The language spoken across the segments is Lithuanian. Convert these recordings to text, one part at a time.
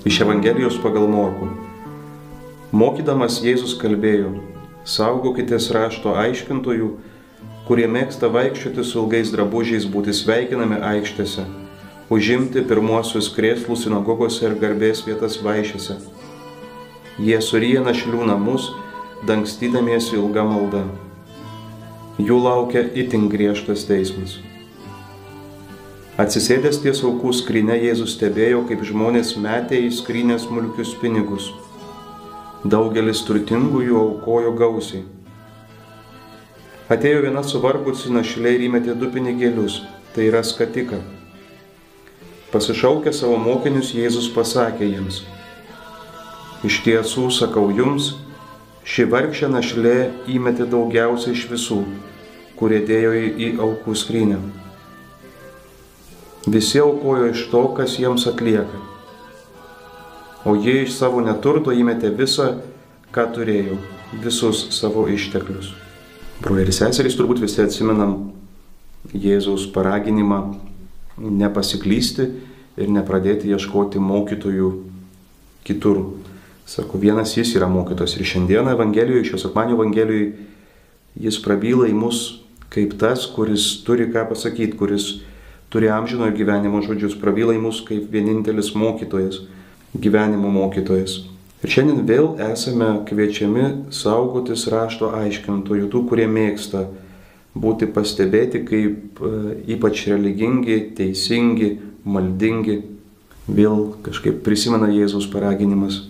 Iš Evangelijos pagal Morkų. Mokydamas Jėzus kalbėjo: saugokitės rašto aiškintojų, kurie mėgsta vaikščioti su ilgais drabužiais, būti sveikinami aikštėse, užimti pirmuosius krėslus sinagogose ir garbės vietas vaišėse. Jie suryja našlių namus, dangstydamiesi ilgą maldą. Jų laukia itin griežtas teismas. Atsisėdęs ties aukų skryne, Jėzus stebėjo, kaip žmonės metė į skrynę smulkius pinigus. Daugelis turtingųjų aukojo gausiai. Atėjo viena suvargusi našlė ir įmetė 2 pinigėlius, tai yra skatiką. Pasišaukė savo mokinius, Jėzus pasakė jiems: iš tiesų sakau jums, ši vargšė našlė įmetė daugiausiai iš visų, kurie dėjo į aukų skrynę. Visi aukojo iš to, kas jiems atlieka, o jie iš savo neturto įmetė visą, ką turėjo, visus savo išteklius. Broliai ir seserys, turbūt visi atsimenam Jėzaus paraginimą nepasiklysti ir nepradėti ieškoti mokytojų kitur. Sako, vienas jis yra mokytojas. Ir šiandieną Evangelijoje, šio sekmadienio Evangelijoje, jis prabyla į mus kaip tas, kuris turi ką pasakyti, kuris turi amžinojo gyvenimo žodžius, prabyla į mus kaip vienintelis mokytojas, gyvenimo mokytojas. Ir šiandien vėl esame kviečiami saugotis rašto aiškintojų, tų, kurie mėgsta būti pastebėti kaip ypač religingi, teisingi, maldingi. Vėl kažkaip prisimena Jėzaus paraginimas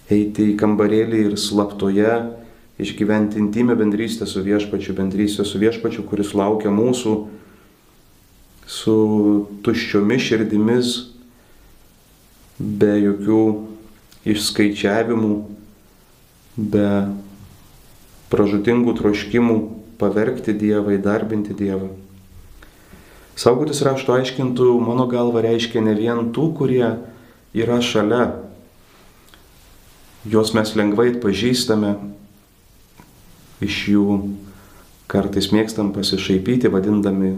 eiti į kambarėlį ir slaptoje išgyventi intymią bendrystę su viešpačiu, kuris laukia mūsų su tuščiomis širdimis, be jokių išskaičiavimų, be pražūtingų troškimų pavergti Dievą, įdarbinti Dievą. Saugotis rašto aiškintojų, mano galva, reiškia ne vien tų, kurie yra šalia. Juos mes lengvai atpažįstame, iš jų kartais mėgstam pasišaipyti, vadindami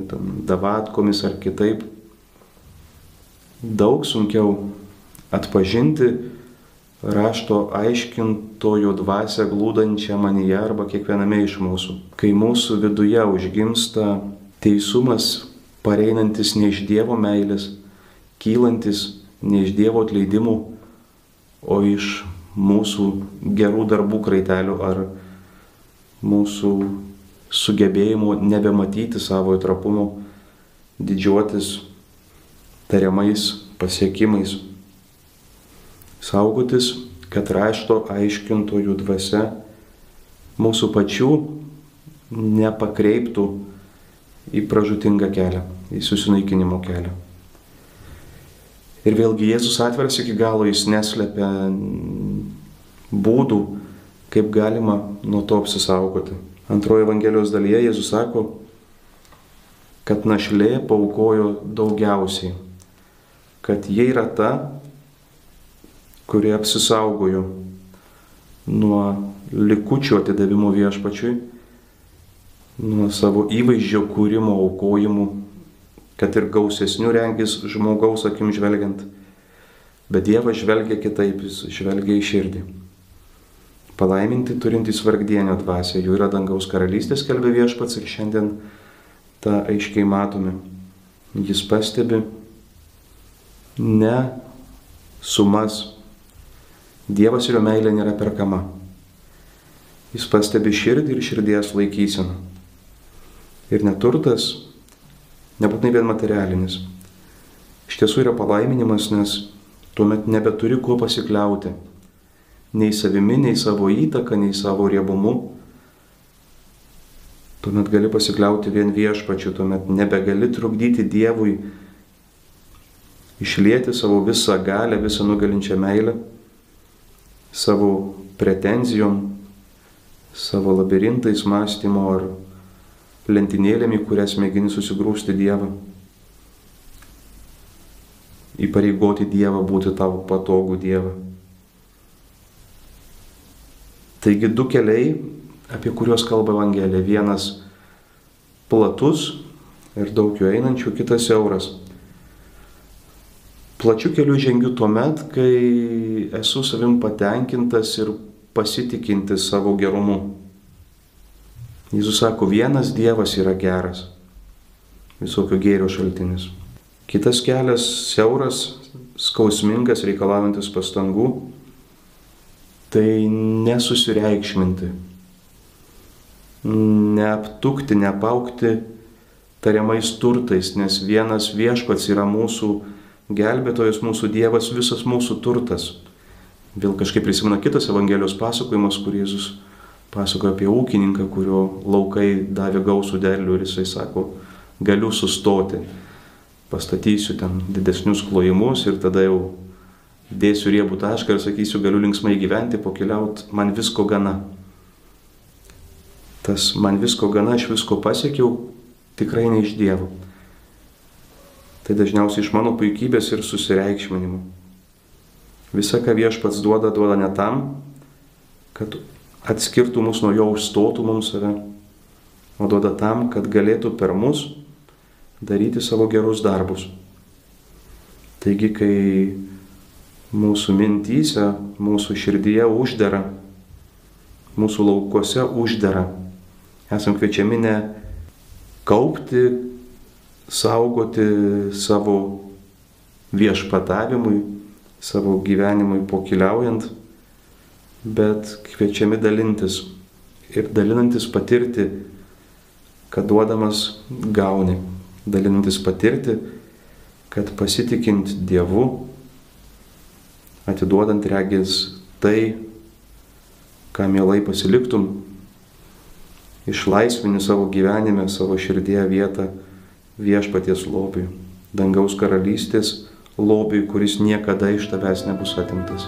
davatkomis ar kitaip. Daug sunkiau atpažinti rašto aiškintojo dvasią glūdančią manyje arba kiekviename iš mūsų. Kai mūsų viduje užgimsta teisumas, pareinantis ne iš Dievo meilės, kylantis ne iš Dievo atleidimų, o iš mūsų gerų darbų kraitelių ar mūsų sugebėjimo nebematyti savo trapumo, didžiuotis tariamais pasiekimais. Saugotis, kad rašto aiškintojų dvasia mūsų pačių nepakreiptų į pražūtingą kelią, į susinaikinimo kelią. Ir vėlgi Jėzus atviras iki galo, jis neslepia būdų, kaip galima nuo to apsisaugoti. Antroje Evangelijos dalyje Jėzus sako, kad našlė paaukojo daugiausiai, kad jie yra ta, kurie apsisaugojo nuo likučių atidavimo viešpačiui, nuo savo įvaizdžio kūrimo, aukojimų, kad ir gausesnių regis žmogaus akim žvelgiant. Bet Dievas žvelgia kitaip, jis žvelgia į širdį. Palaiminti turintys vargdienio dvasią, jų yra dangaus karalystės, skelbia viešpats, ir šiandien tą aiškiai matome. Jis pastebi ne sumas. Dievas ir jo meilė nėra perkama. Jis pastebi širdį ir širdies laikyseną. Ir neturtas nebūtinai vien materialinis. Iš tiesų yra palaiminimas, nes tuomet nebeturi kuo pasikliauti. Nei savimi, nei savo įtaka, nei savo riebumu. Tuomet gali pasikliauti vien viešpačiu, tuomet nebegali trukdyti Dievui išlieti savo visą galę, visą nugalinčią meilę, savo pretenzijom, savo labirintais mąstymo ar lentynėlėm, į kurias mėgini susigrūsti Dievą. Įpareigoti Dievą būti tavo patogų Dievą. Taigi 2 keliai, apie kuriuos kalba Evangelija. Vienas platus ir daug jų einančių, kitas siauras. Plačiu keliu žengiu tuo met, kai esu savim patenkintas ir pasitikintis savo gerumu. Jėzus sako, vienas Dievas yra geras, visokio gėrio šaltinis. Kitas kelias siauras, skausmingas, reikalaujantis pastangų, tai nesusireikšminti, neaptukti, nepaukti tariamais turtais, nes vienas Viešpats yra mūsų gelbėtojas, mūsų Dievas, visas mūsų turtas. Vėl kažkaip prisimena kitas Evangelijos pasakojimas, kur Jėzus pasakoja apie ūkininką, kurio laukai davė gausų derlių ir jisai sako, galiu sustoti, pastatysiu ten didesnius klojimus ir tada jau dėsiu riebų tašką ir sakysiu, galiu linksmai gyventi, pokeliaut, man visko gana. Tas man visko gana, aš visko pasiekiau, tikrai ne iš Dievo. Tai dažniausiai iš mano puikybės ir susireikšminimo. Visa, ką Viešpats duoda ne tam, kad atskirtų mus nuo jo, užstotų mums save, o duoda tam, kad galėtų per mus daryti savo gerus darbus. Taigi, kai mūsų mintyse, mūsų širdyje uždara, mūsų laukuose uždara, esam kviečiami ne kaupti, saugoti savo viešpatavimui, savo gyvenimui pokyliaujant, bet kviečiami dalintis ir dalinantis patirti, kad duodamas gauni, dalinantis patirti, kad pasitikint Dievu, atiduodant regis tai, ką mielai pasiliktum, išlaisvini savo gyvenime, savo širdyje vietą Viešpaties lobiui, dangaus karalystės lobiui, kuris niekada iš tavęs nebus atimtas.